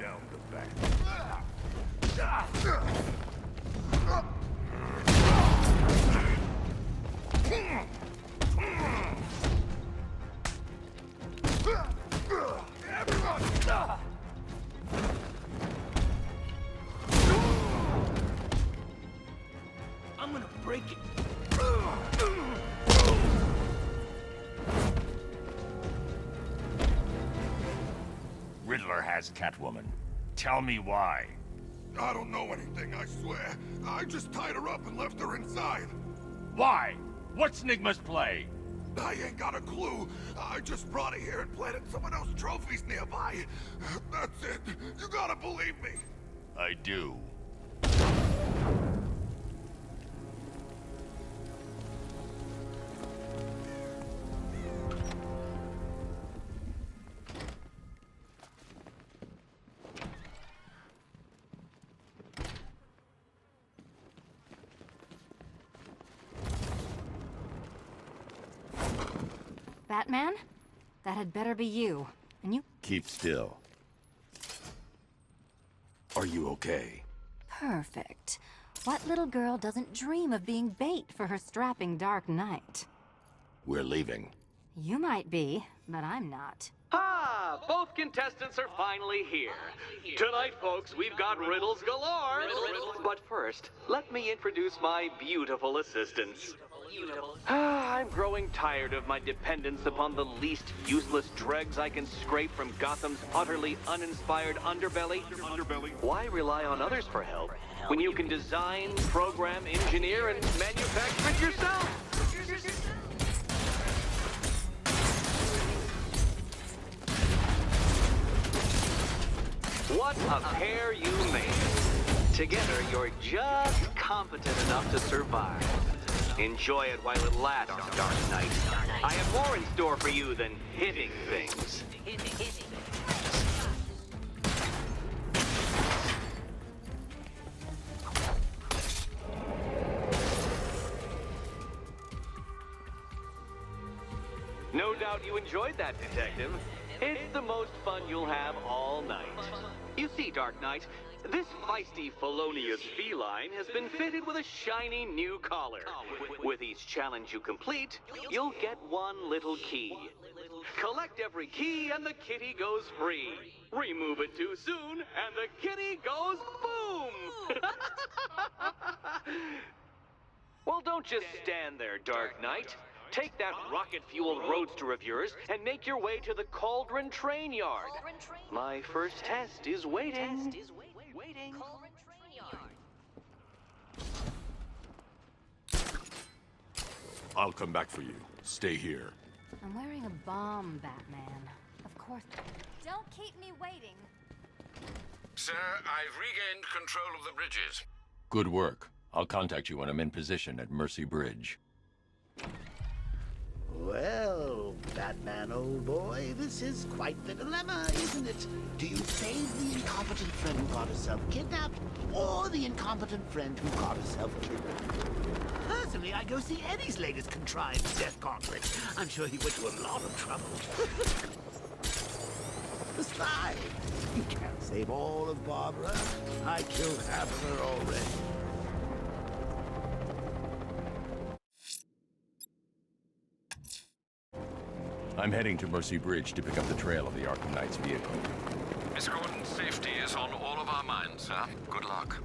down the back. I'm gonna break it. Riddler has Catwoman. Tell me why. I don't know anything, I swear. I just tied her up and left her inside. Why? What's Nigma's play? I ain't got a clue. I just brought her here and planted someone else's trophies nearby. That's it. You gotta believe me. I do. Batman? That had better be you. And you... Keep still. Are you okay? Perfect. What little girl doesn't dream of being bait for her strapping Dark Knight? We're leaving. You might be, but I'm not. Ah, both contestants are finally here. Tonight, folks, we've got riddles galore. But first, let me introduce my beautiful assistants. I'm growing tired of my dependence upon the least useless dregs I can scrape from Gotham's utterly uninspired underbelly. Why rely on others for help when you can design, program, engineer, and manufacture it yourself? What a pair you made. Together, you're just competent enough to survive. Enjoy it while it lasts, Dark Knight. I have more in store for you than hitting things. No doubt you enjoyed that, Detective. It's the most fun you'll have all night. You see, Dark Knight, this feisty, felonious feline has been fitted with a shiny new collar. With each challenge you complete, you'll get one little key. Collect every key and the kitty goes free. Remove it too soon and the kitty goes boom! Well, don't just stand there, Dark Knight. Take that rocket-fueled roadster of yours and make your way to the Cauldron Train Yard. My first test is waiting. I'll come back for you. Stay here. I'm wearing a bomb, Batman. Of course. Don't keep me waiting. Sir, I've regained control of the bridges. Good work. I'll contact you when I'm in position at Mercy Bridge. Well, Batman, old boy, this is quite the dilemma, isn't it? Do you save the incompetent friend who got herself kidnapped, or the incompetent friend who got herself killed? Personally, I go see Eddie's latest contrived death gauntlet. I'm sure he went to a lot of trouble. Besides, you can't save all of Barbara. I killed half of her already. I'm heading to Mercy Bridge to pick up the trail of the Arkham Knight's vehicle. Miss Gordon's safety is on all of our minds, sir. Good luck.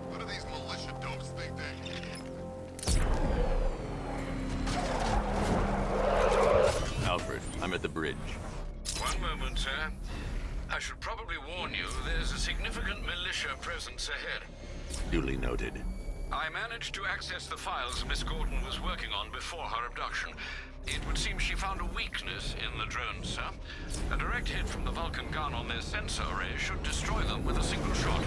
What do these militia dopes think they... Alfred, I'm at the bridge. One moment, sir. I should probably warn you, there's a significant militia presence ahead. Duly noted. I managed to access the files Miss Gordon was working on before her abduction. It would seem she found a weakness in the drones, sir. A direct hit from the Vulcan gun on their sensor array should destroy them with a single shot.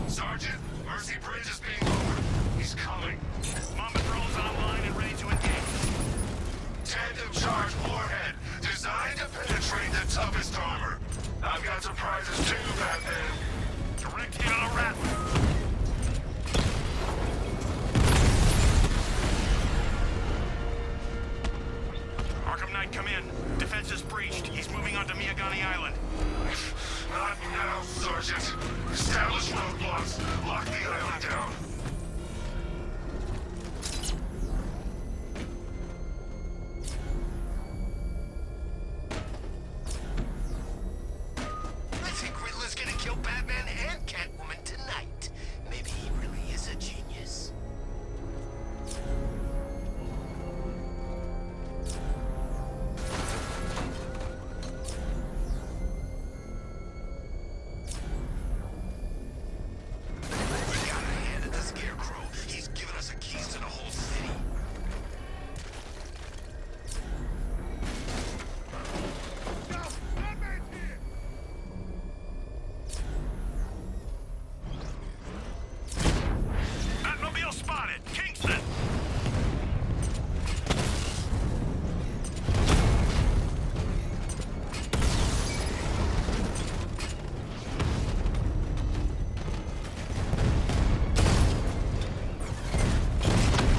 Sergeant, Mercy Bridge is being lowered. He's coming. Mom Patrol's online and ready to engage. Tandem charge warhead, designed to penetrate the toughest armor. I've got surprises too, Batman. Direct hit on a rattler. Arkham Knight, come in. Defense is breached. He's moving onto Miyagani Island. Not now, Sergeant. Establish roadblocks. Lock the island down. I think Riddler's gonna kill Batman and Catwoman tonight. Maybe he really is a genius. We got a hand at the Scarecrow. He's given us the keys to the whole city. Batmobile spotted. Kingston.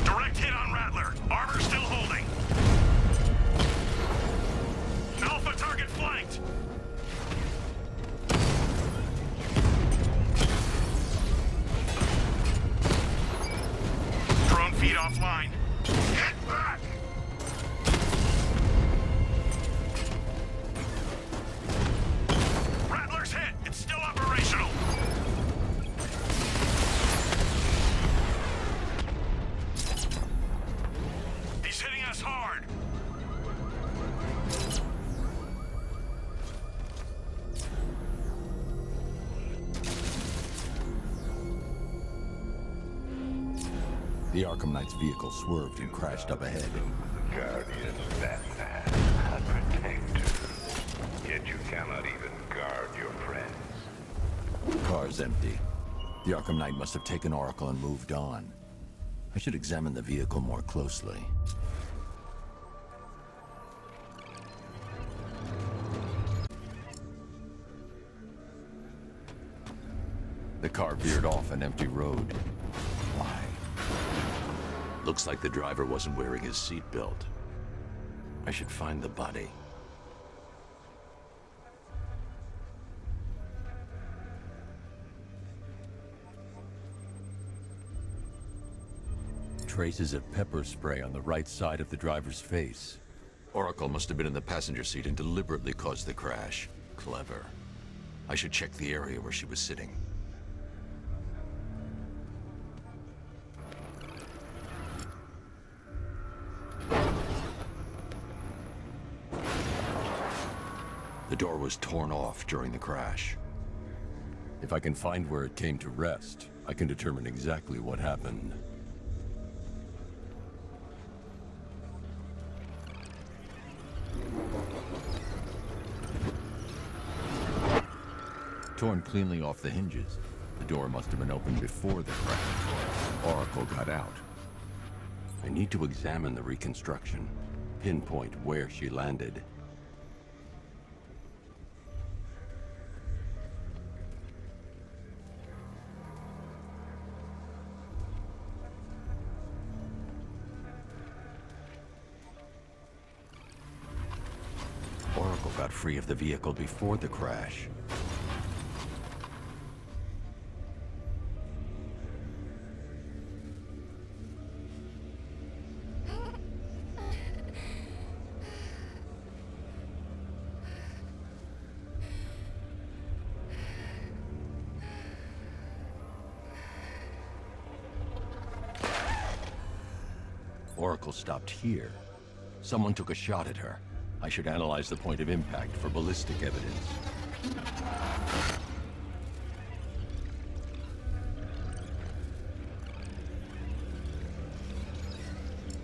Direct hit on Rattler. Armor still holding. Alpha target flanked. Drone feed offline. Get back! Rattler's hit. It's still operational. He's hitting us hard. The Arkham Knight's vehicle swerved and crashed up ahead. Guardian Batman, a protector. Yet you cannot even guard your friends. Car's empty. The Arkham Knight must have taken Oracle and moved on. I should examine the vehicle more closely. The car veered off an empty road. Why? Looks like the driver wasn't wearing his seatbelt. I should find the body. Traces of pepper spray on the right side of the driver's face. Oracle must have been in the passenger seat and deliberately caused the crash. Clever. I should check the area where she was sitting. The door was torn off during the crash. If I can find where it came to rest, I can determine exactly what happened. Torn cleanly off the hinges. The door must have been opened before the crash. Oracle got out. I need to examine the reconstruction, pinpoint where she landed. Oracle got free of the vehicle before the crash. Oracle stopped here. Someone took a shot at her. I should analyze the point of impact for ballistic evidence.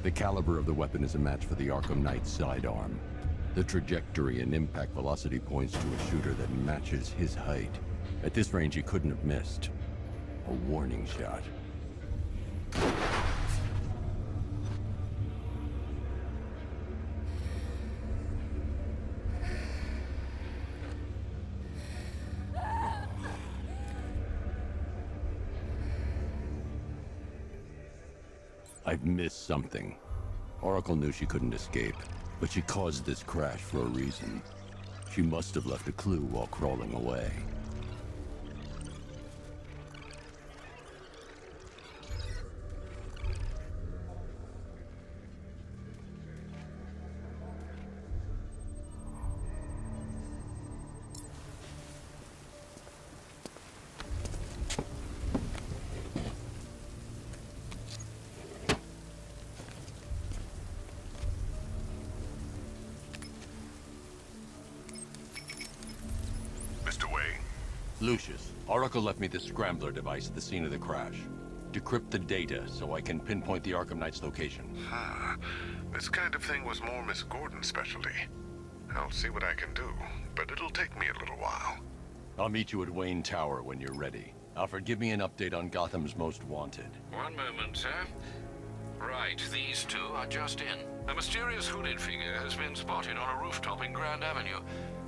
The caliber of the weapon is a match for the Arkham Knight's sidearm. The trajectory and impact velocity points to a shooter that matches his height. At this range, he couldn't have missed. A warning shot. I've missed something. Oracle knew she couldn't escape, but she caused this crash for a reason. She must have left a clue while crawling away. Mr. Wayne? Lucius, Oracle left me the scrambler device at the scene of the crash. Decrypt the data so I can pinpoint the Arkham Knight's location. This kind of thing was more Miss Gordon's specialty. I'll see what I can do, but it'll take me a little while. I'll meet you at Wayne Tower when you're ready. Alfred, give me an update on Gotham's Most Wanted. One moment, sir. Right, these two are just in. A mysterious hooded figure has been spotted on a rooftop in Grand Avenue.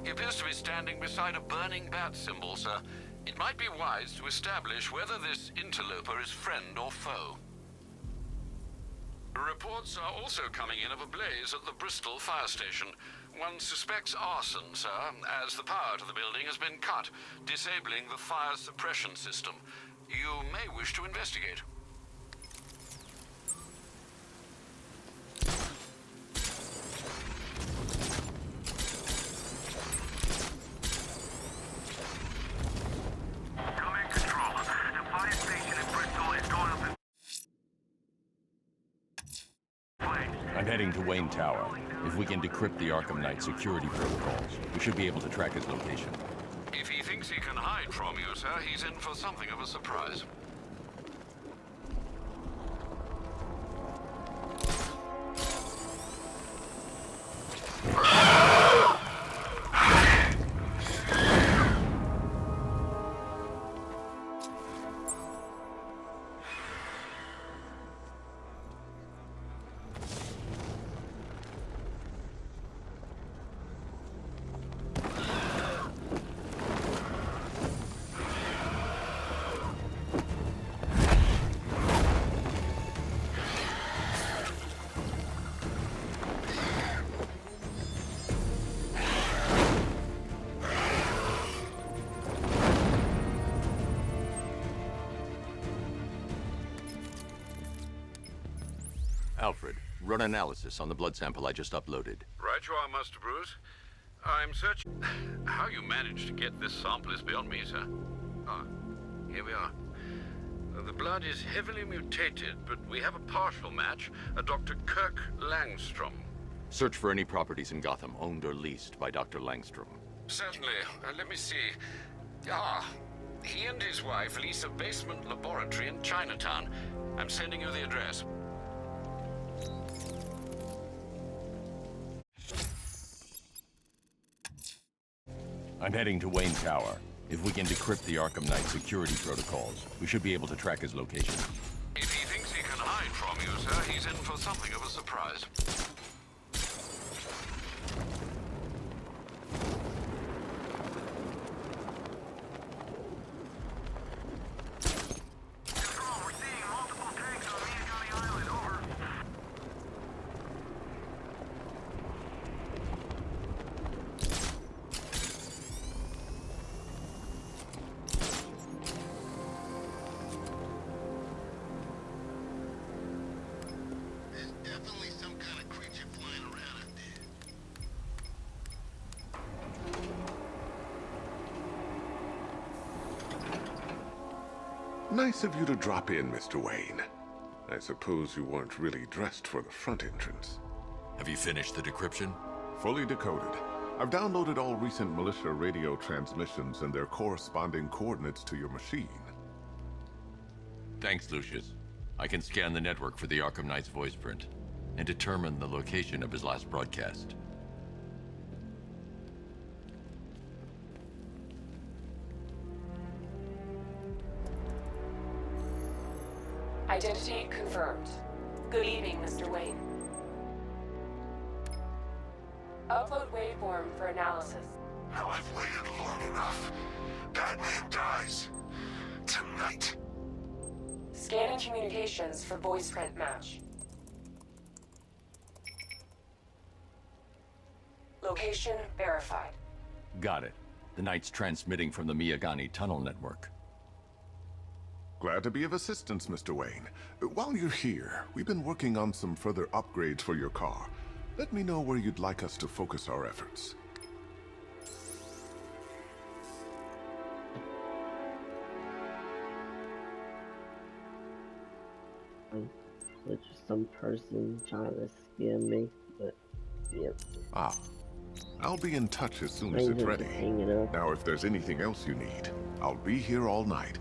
He appears to be standing beside a burning bat symbol, sir. It might be wise to establish whether this interloper is friend or foe. Reports are also coming in of a blaze at the Bristol fire station. One suspects arson, sir, as the power to the building has been cut, disabling the fire suppression system. You may wish to investigate. I'm heading to Wayne Tower. If we can decrypt the Arkham Knight security protocols, we should be able to track his location. If he thinks he can hide from you, sir, he's in for something of a surprise. Alfred, run analysis on the blood sample I just uploaded. Right you are, Master Bruce. I'm searching... How you managed to get this sample is beyond me, sir. Ah, here we are. The blood is heavily mutated, but we have a partial match, a Dr. Kirk Langstrom. Search for any properties in Gotham owned or leased by Dr. Langstrom. Certainly. Let me see. He and his wife lease a basement laboratory in Chinatown. I'm sending you the address. I'm heading to Wayne Tower. If we can decrypt the Arkham Knight security protocols, we should be able to track his location. If he thinks he can hide from you, sir, he's in for something of a surprise. Nice of you to drop in, Mr. Wayne. I suppose you weren't really dressed for the front entrance. Have you finished the decryption? Fully decoded. I've downloaded all recent militia radio transmissions and their corresponding coordinates to your machine. Thanks, Lucius. I can scan the network for the Arkham Knight's voice print. and determine the location of his last broadcast. Identity confirmed. Good evening, Mr. Wayne. Upload waveform for analysis. Now I've waited long enough. Batman dies. Tonight. Scanning communications for voice print match. Location verified. Got it. The Knight's transmitting from the Miyagani tunnel network. Glad to be of assistance, Mr. Wayne. While you're here, we've been working on some further upgrades for your car. Let me know where you'd like us to focus our efforts. Which is some person trying to scam me, but yep. Ah. I'll be in touch as soon as it's ready. Now, if there's anything else you need, I'll be here all night.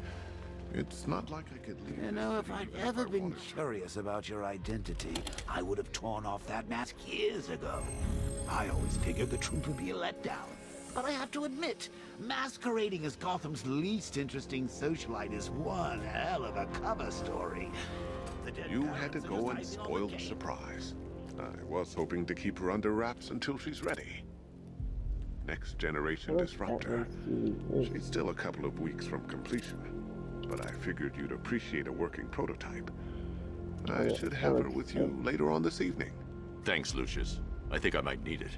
It's not like I could leave. You know, if I'd ever been curious about your identity, I would have torn off that mask years ago. I always figured the truth would be a letdown. But I have to admit, masquerading as Gotham's least interesting socialite is one hell of a cover story. You had to go and spoil the surprise. I was hoping to keep her under wraps until she's ready. Next generation disruptor. She's still a couple of weeks from completion, but I figured you'd appreciate a working prototype. I should have her with you later on this evening. Thanks, Lucius. I think I might need it.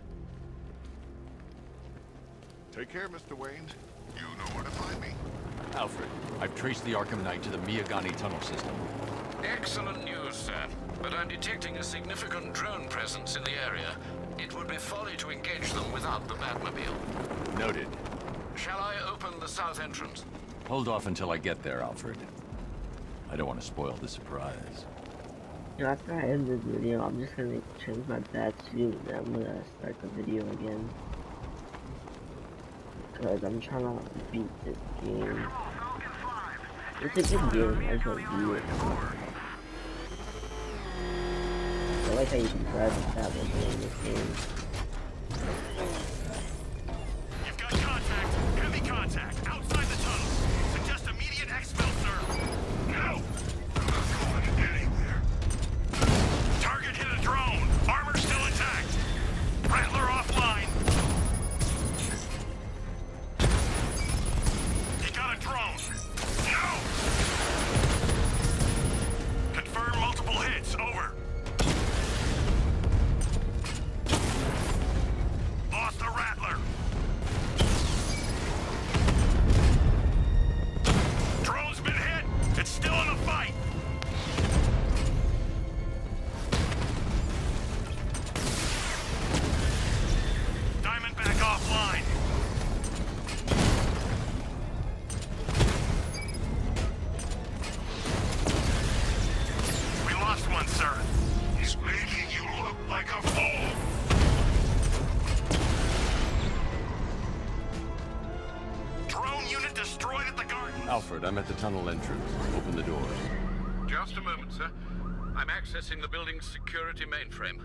Take care, Mr. Wayne. You know where to find me. Alfred, I've traced the Arkham Knight to the Miyagani tunnel system. Excellent news, sir. But I'm detecting a significant drone presence in the area. It would be folly to engage them without the Batmobile. Noted. Shall I open the south entrance? Hold off until I get there, Alfred. I don't want to spoil the surprise. You know, after I end this video, I'm just gonna change my bat suit and I'm gonna start the video again. Because I'm trying to beat this game. It's a good game, I just want to beat it. I like how you can drive a tablet in this game. You've got contact. Heavy contact. Outside the tunnel. Suggest immediate exfil, sir. No! I'm not going anywhere. Target hit a drone. Armor still intact. Rattler offline. He got a drone. No! Confirm multiple hits. Over. Lost the Rattler. Drone's been hit. It's still in the fight. Diamondback offline. We lost one, sir. He's making you look like a fool. Drone unit destroyed at the garden. Alfred, I'm at the tunnel entrance. Open the doors. Just a moment, sir. I'm accessing the building's security mainframe.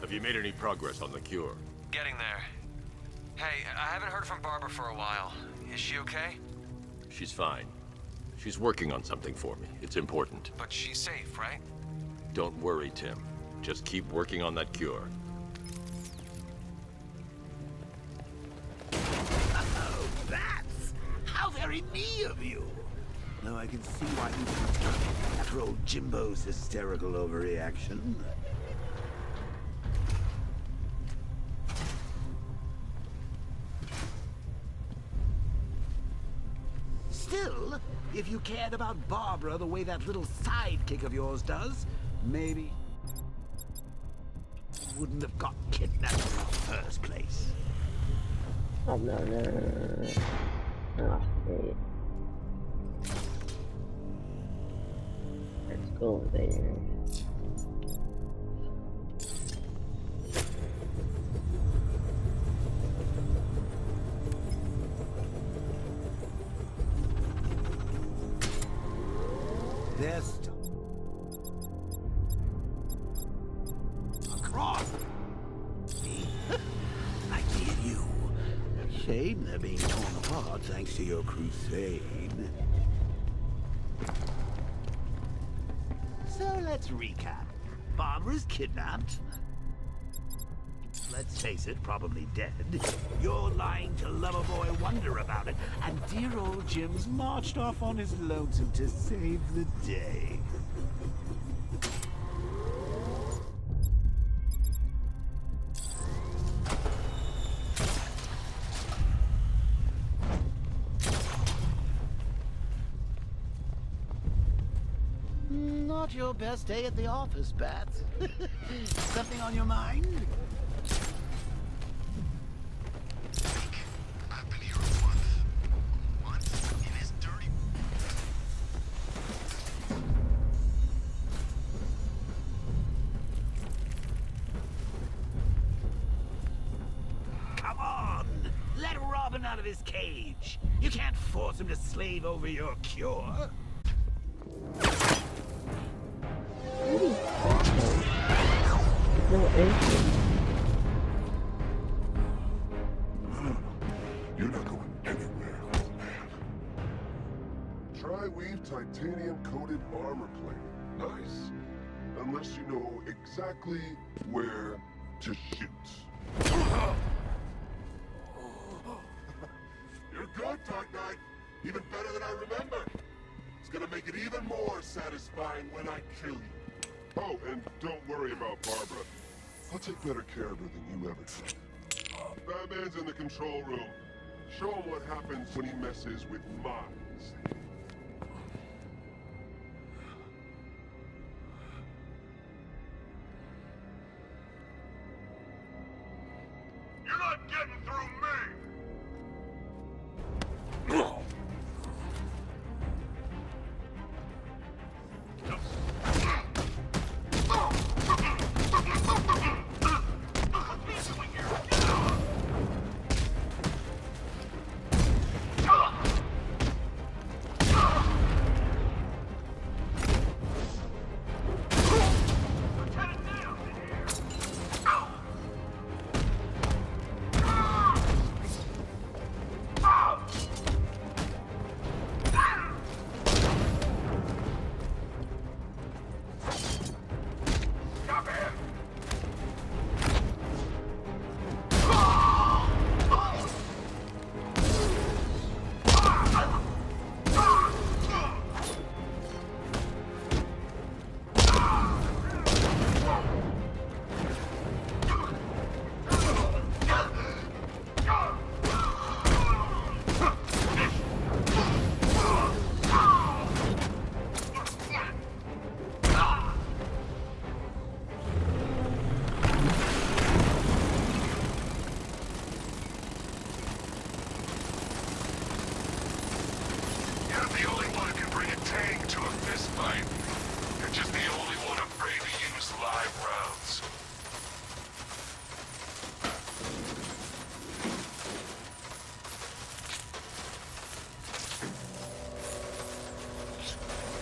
Have you made any progress on the cure? Getting there. Hey, I haven't heard from Barbara for a while. Is she okay? She's fine. She's working on something for me. It's important. But she's safe, right? Don't worry, Tim. Just keep working on that cure. Oh, bats! How very me of you! Though I can see why you didn't after old Jimbo's hysterical overreaction. Still, if you cared about Barbara the way that little sidekick of yours does, maybe you wouldn't have got kidnapped in the first place. Oh, no. Oh, wait. Let's go there. There's across. See? I see you. Shame they're being torn apart thanks to your crusade. So let's recap. Barbara's kidnapped. Let's face it, probably dead. You're lying to Loverboy Wonder about it, and dear old Jim's marched off on his lonesome to save the day. Not your best day at the office, Bats. Something on your mind? I've been here a month. Once in his dirty... Come on! Let Robin out of his cage. You can't force him to slave over your cure. No entry. No. You're not going anywhere, old man. Tri-weave titanium-coated armor plate. Nice. Unless you know exactly where to shoot. You're good, Dark Knight. Even better than I remember. It's gonna make it even more satisfying when I kill you. Oh, and don't worry about Barbara. I'll take better care of her than you ever did. Batman's in the control room. Show him what happens when he messes with minds. You're not getting through me!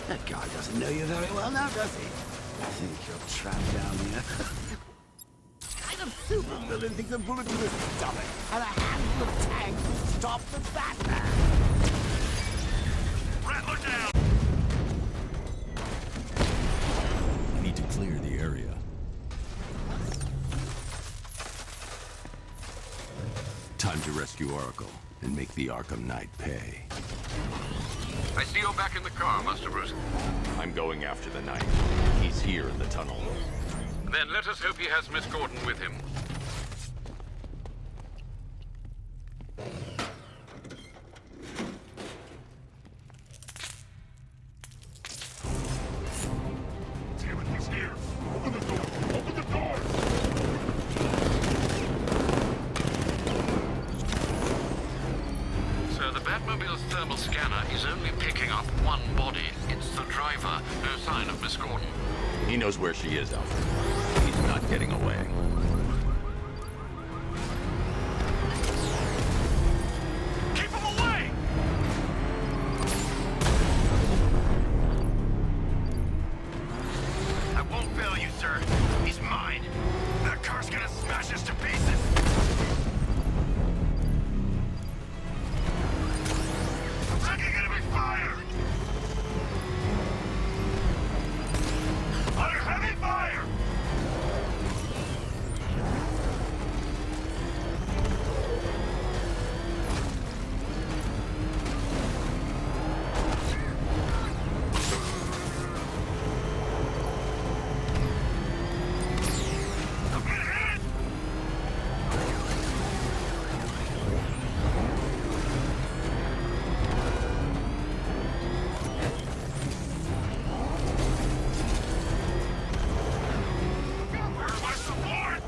That guy doesn't know you very well now, does he? I think you're trapped down here. What kind of supervillain thinks a bullet in his stomach and a handful of tanks will stop the Batman? Rattler down! I need to clear the area. Time to rescue Oracle and make the Arkham Knight pay. I see you're back in the car, Master Bruce. I'm going after the Knight. He's here in the tunnel. Then let us hope he has Miss Gordon with him. Damn it, he's here! Open the door! Open the door! thermal scanner is only picking up one body. It's the driver. No sign of Miss Gordon. He knows where she is, Alfred. He's not getting away. Keep him away! I won't fail you, sir. He's mine. That car's gonna smash us to pieces. I'm taking enemy fire! Under heavy fire! I'm getting hit! Where's my support?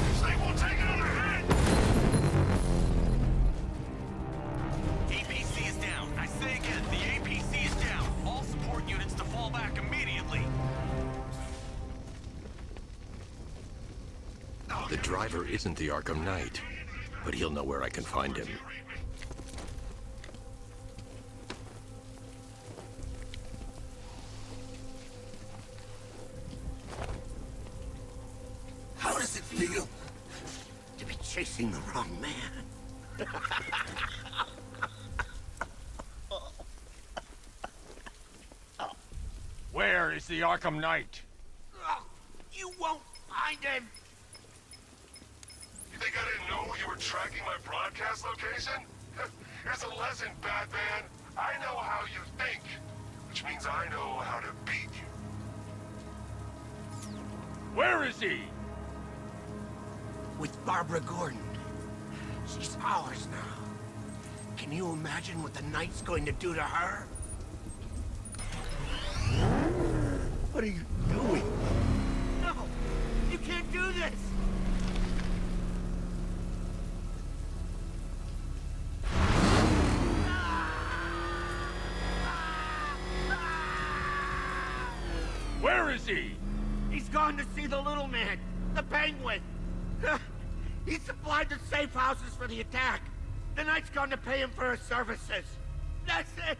This thing won't take another hit! APC is down. I say again, the APC is down. All support units to fall back immediately. The driver isn't the Arkham Knight, but he'll know where I can find him. How does it feel to be chasing the wrong man? Where is the Arkham Knight? You won't find him! You think I didn't know you were tracking my broadcast location? Here's a lesson, Batman. I know how you think, which means I know how to beat you. Where is he? With Barbara Gordon. She's ours now. Can you imagine what the Knight's going to do to her? What are you doing? No! You can't do this! Where is he? He's gone to see the little man, the Penguin. He supplied the safe houses for the attack. The Knight's gone to pay him for his services. That's it.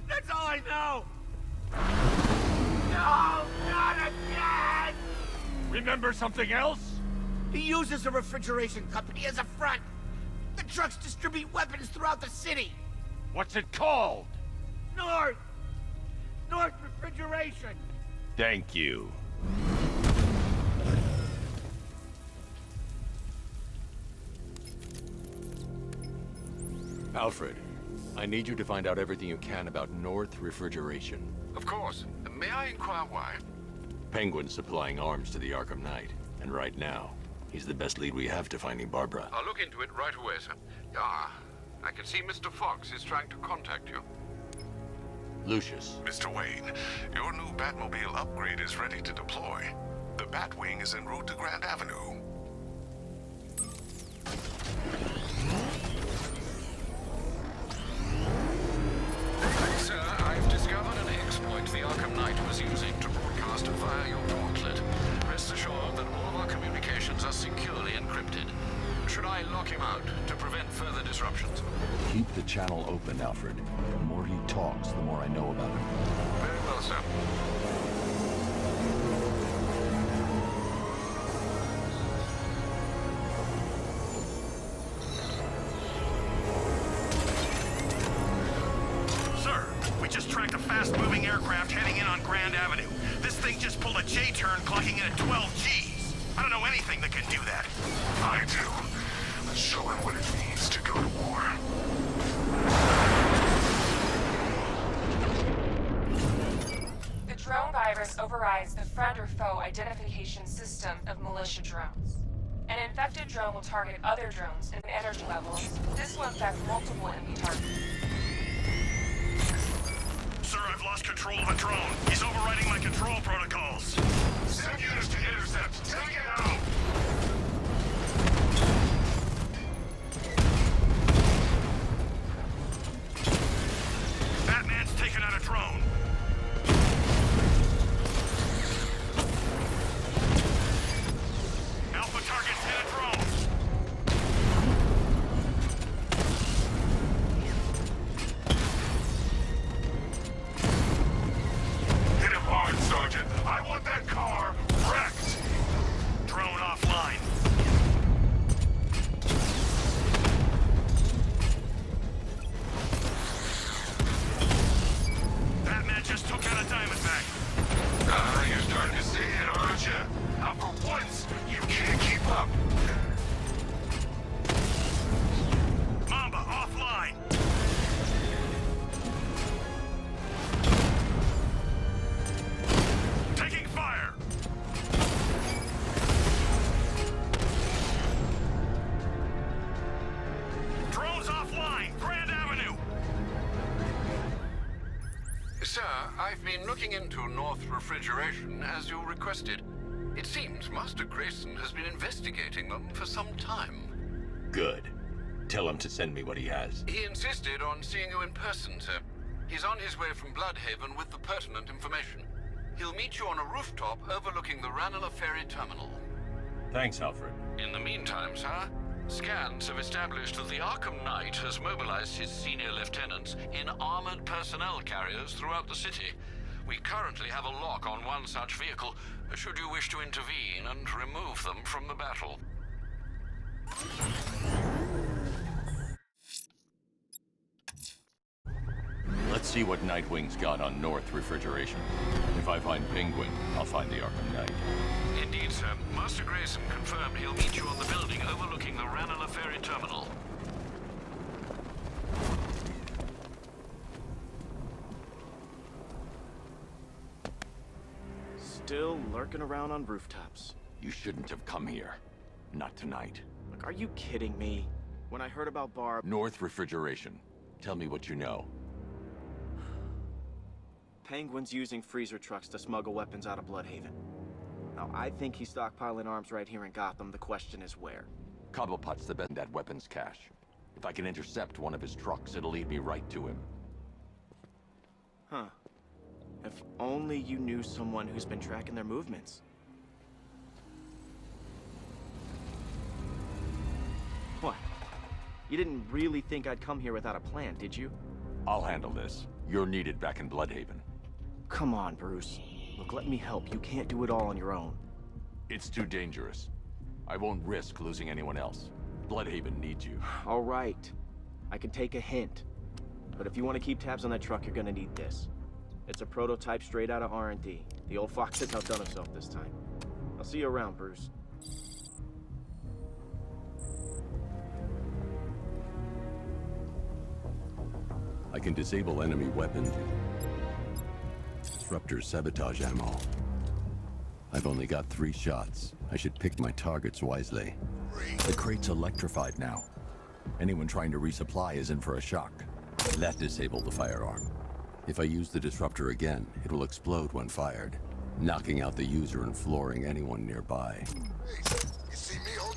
That's all I know. No, not again! Remember something else? He uses a refrigeration company as a front. The trucks distribute weapons throughout the city. What's it called? North Refrigeration. Thank you. Alfred, I need you to find out everything you can about North Refrigeration. Of course. May I inquire why? Penguin's supplying arms to the Arkham Knight, and right now, he's the best lead we have to finding Barbara. I'll look into it right away, sir. Ah, I can see Mr. Fox is trying to contact you. Lucius. Mr. Wayne, your new Batmobile upgrade is ready to deploy. The Batwing is en route to Grand Avenue. Sir, I've discovered an exploit the Arkham Knight was using to broadcast via your gauntlet. Rest assured that all of our communications are securely encrypted. Should I lock him out to prevent further disruptions? Keep the channel open, Alfred. The more he talks, the more I know about him. Very well, sir. Sir, we just tracked a fast-moving aircraft heading in on Grand Avenue. This thing just pulled a J-turn clocking in at 12 Gs. I don't know anything that can do that. I do. Let's show him what it means to go to war. The drone virus overrides the friend or foe identification system of militia drones. An infected drone will target other drones in energy levels. This will infect multiple enemy targets. Sir, I've lost control of a drone. He's overriding my control protocols. Send units to intercept. Take it out! taking out a drone. Alpha targets hit a drone. Hit him hard, Sergeant. I want that car wrecked. Drone offline. Batman just took out a Diamondback. Ah, you're starting to see it, aren't you? Now for once, you can't keep up. Mamba offline. Taking fire. Drones offline. Grand Avenue. Sir, I've been looking into North Refrigeration as you requested. It seems Master Grayson has been investigating them for some time. Good. Tell him to send me what he has. He insisted on seeing you in person, sir. He's on his way from Bloodhaven with the pertinent information. He'll meet you on a rooftop overlooking the Ranelagh Ferry Terminal. Thanks, Alfred. In the meantime, sir, scans have established that the Arkham Knight has mobilized his senior lieutenants in armored personnel carriers throughout the city. We currently have a lock on one such vehicle, should you wish to intervene and remove them from the battle. Let's see what Nightwing's got on North Refrigeration. If I find Penguin, I'll find the Arkham Knight. Indeed, sir. Master Grayson confirmed he'll meet you on the building overlooking the Ranelagh Ferry Terminal. Still lurking around on rooftops. You shouldn't have come here. Not tonight. Look, are you kidding me? When I heard about Barb... North Refrigeration. Tell me what you know. Penguin's using freezer trucks to smuggle weapons out of Bloodhaven. Now, I think he's stockpiling arms right here in Gotham. The question is where. Cobblepot's the best in that weapons cache. If I can intercept one of his trucks, it'll lead me right to him. Huh. If only you knew someone who's been tracking their movements. What? You didn't really think I'd come here without a plan, did you? I'll handle this. You're needed back in Bloodhaven. Come on, Bruce. Look, let me help. You can't do it all on your own. It's too dangerous. I won't risk losing anyone else. Bloodhaven needs you. All right. I can take a hint. But if you want to keep tabs on that truck, you're gonna need this. It's a prototype straight out of R&D. The old fox has outdone himself this time. I'll see you around, Bruce. I can disable enemy weapons. Disruptor sabotage ammo. I've only got 3 shots. I should pick my targets wisely. The crate's electrified now. Anyone trying to resupply is in for a shock. That disabled the firearm. If I use the disruptor again, it will explode when fired, knocking out the user and flooring anyone nearby.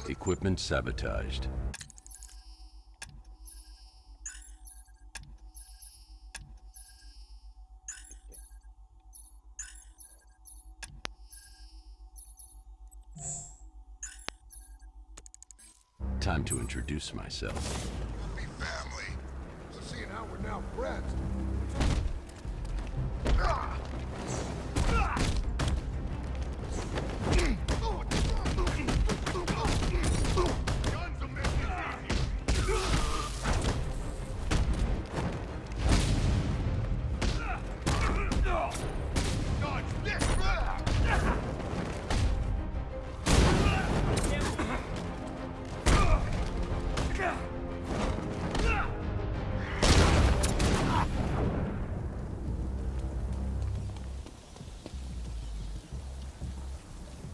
Equipment sabotaged. Time to introduce myself. Be family. So seeing how we're now friends.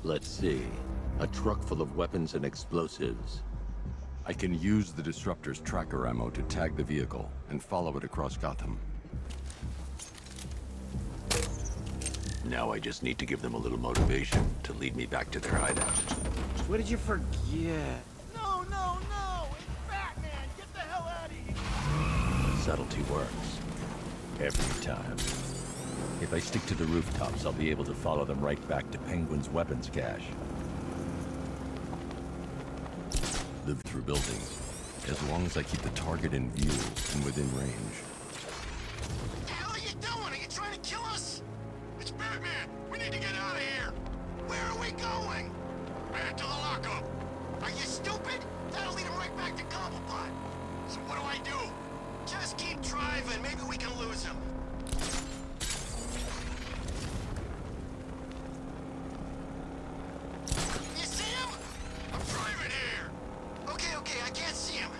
Let's see. A truck full of weapons and explosives. I can use the disruptor's tracker ammo to tag the vehicle and follow it across Gotham. Now I just need to give them a little motivation to lead me back to their hideout. What did you forget? No, no, no! It's Batman! Get the hell out of here! Subtlety works. Every time. If I stick to the rooftops, I'll be able to follow them right back to Penguin's weapons cache. Live through buildings, as long as I keep the target in view and within range. What the hell are you doing? Are you trying to kill us? It's Batman! We need to get out of here! Where are we going? Back to the lockup! Are you stupid? That'll lead him right back to Cobblepot. So what do I do? Just keep driving. Maybe we can lose him. You see him? I'm driving here! Okay, I can't see him.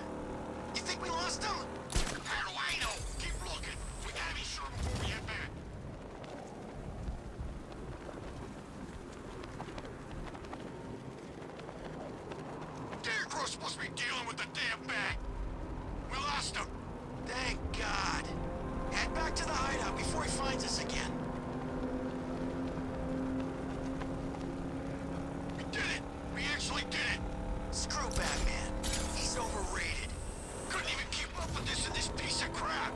You think we lost him? How do I know? Keep looking. We gotta be sure before we head back. Scarecrow's supposed to be dealing with the damn bat. We lost him. Thank God. Head back to the hideout before he finds us again. We did it! We actually did it! Screw Batman. He's overrated. Couldn't even keep up with this in this piece of crap!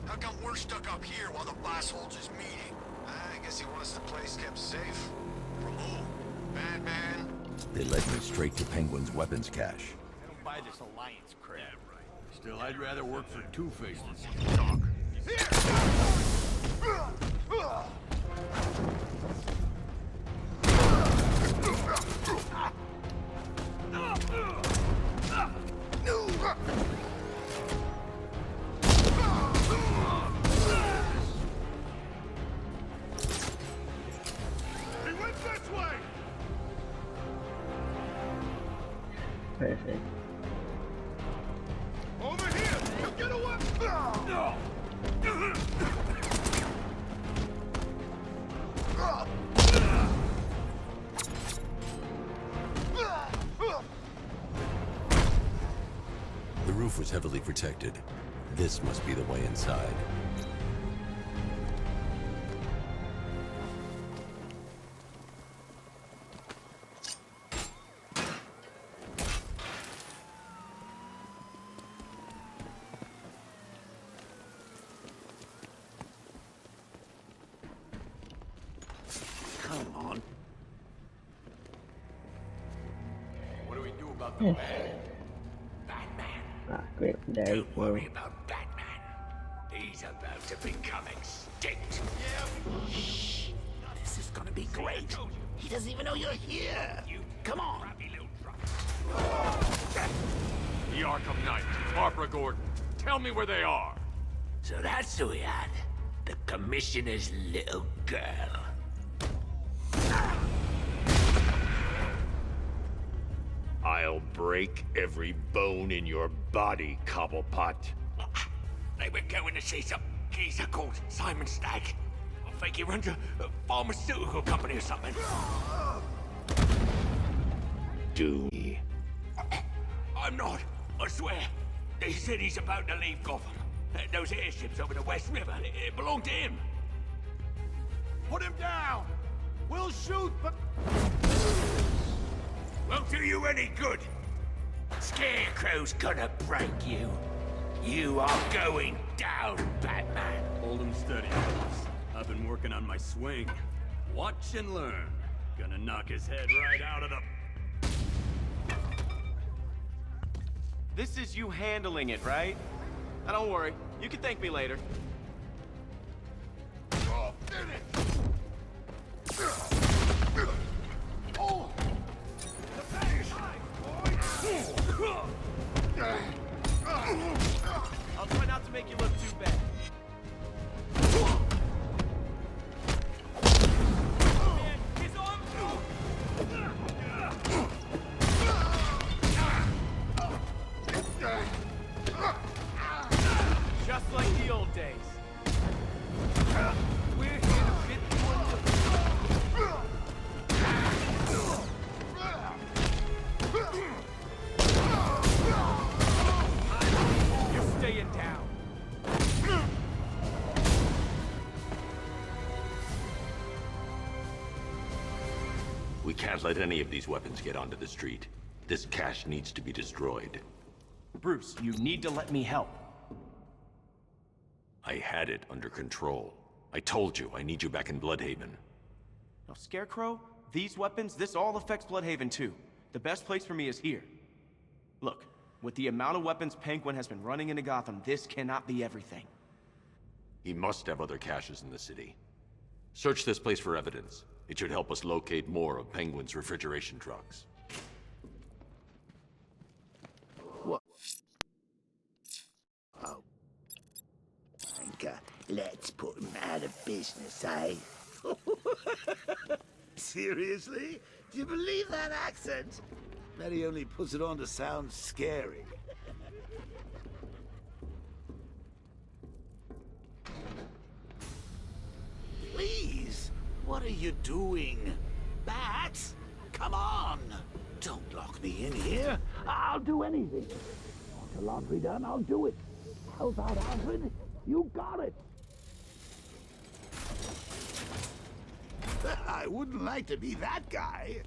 How come we're stuck up here while the boss holds his meeting? I guess he wants the place kept safe. From who? Batman? They led me straight to Penguin's weapons cache. I don't buy this alliance crap. Yeah, right. Still, I'd rather work for Two-Face than talk. He went this way! Perfect. Over here! You get away! No! The roof was heavily protected. This must be the way inside. Come on. What do we do about the man? Batman. Ah, great. There you Don't go. worry about Batman. He's about to become extinct. Shh. This is gonna be great. He doesn't even know you're here. Come on. The Arkham Knight, Barbara Gordon. Tell me where they are. So that's who we had. The Commissioner's little girl. I'll break every bone in your body, Cobblepot. They were going to see some geezer called Simon Stagg. I think he runs a pharmaceutical company or something. Do me. I'm not, I swear. They said he's about to leave Gotham. Those airships over the West River, it belonged to him. Put him down! We'll shoot, but... Won't do you any good. Scarecrow's gonna break you. You are going down, Batman. Hold him steady, fellas. I've been working on my swing. Watch and learn. Gonna knock his head right out of the... This is you handling it, right? Now don't worry. You can thank me later. Oh, did it! Oh! The finish! I'll try not to make you look too bad. Man, he's on! Just like the old days. We can't let any of these weapons get onto the street. This cache needs to be destroyed. Bruce, you need to let me help. I had it under control. I told you, I need you back in Bloodhaven. Now, Scarecrow, these weapons, this all affects Bloodhaven too. The best place for me is here. Look, with the amount of weapons Penguin has been running into Gotham, this cannot be everything. He must have other caches in the city. Search this place for evidence. It should help us locate more of Penguin's refrigeration trucks. What? Oh. Let's put him out of business, eh? Seriously? Do you believe that accent? Bet he only puts it on to sound scary. Please, what are you doing? Bats? Come on! Don't lock me in here. I'll do anything. Want the laundry done? I'll do it. How's that, Alfred? You got it. I wouldn't like to be that guy.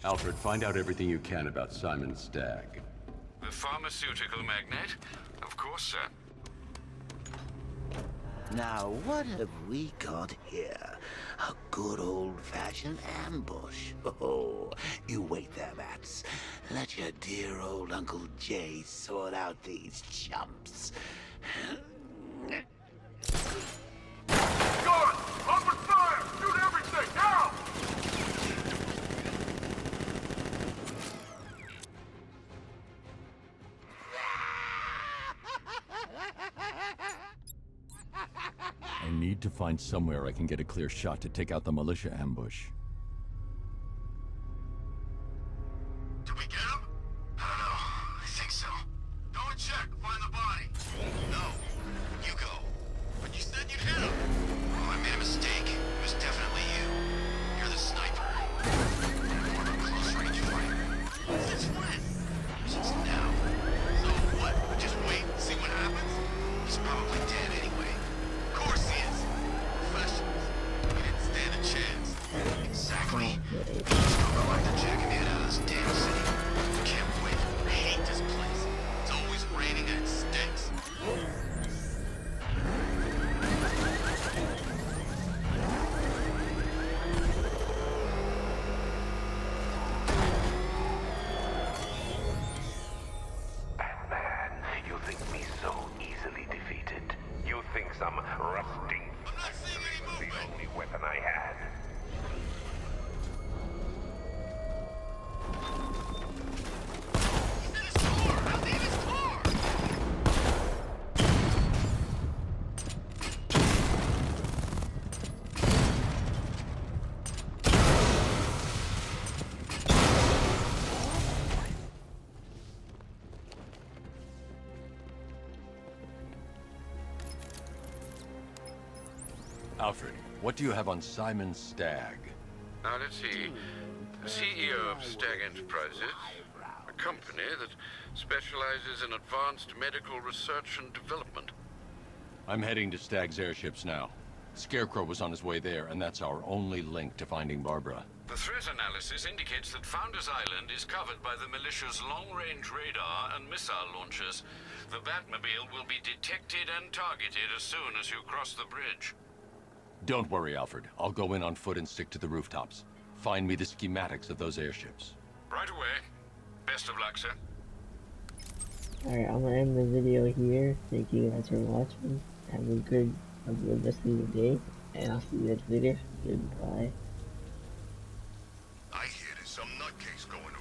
Alfred, find out everything you can about Simon Stagg. The pharmaceutical magnate? Of course, sir. Now, what have we got here? A good old-fashioned ambush. Oh, you wait there, Bats. Let your dear old Uncle Jay sort out these chumps. Guard! Open fire! Shoot everything! Now! I need to find somewhere I can get a clear shot to take out the militia ambush. Did we get him? I don't know. I think so. Go and check. Find the body. No. You go. But you said you'd hit him. Oh, I made a mistake. It was definitely you. You're the sniper. More of a close-range fighter. Since when? Since now. So what? Just wait and see what happens? He's probably dead anyway. Of course he is. Professionals. We didn't stand a chance. Exactly. I'd like to jack me out of this damn city. Can't wait. I hate this place. It's always raining and it stinks. Batman, you think me so easily defeated? You think some rusting was the only weapon I had? He's in his car! How's he in his car? Alfred, what do you have on Simon Stagg? Now, let's see. The CEO of Stagg Enterprises, a company that specializes in advanced medical research and development. I'm heading to Stagg's airships now. Scarecrow was on his way there, and that's our only link to finding Barbara. The threat analysis indicates that Founders Island is covered by the militia's long-range radar and missile launchers. The Batmobile will be detected and targeted as soon as you cross the bridge. Don't worry, Alfred. I'll go in on foot and stick to the rooftops. Find me the schematics of those airships. Right away. Best of luck, sir. Alright, I'm gonna end the video here. Thank you guys for watching. Have a good rest of your day, and I'll see you guys later. Goodbye. I hear there's some nutcase going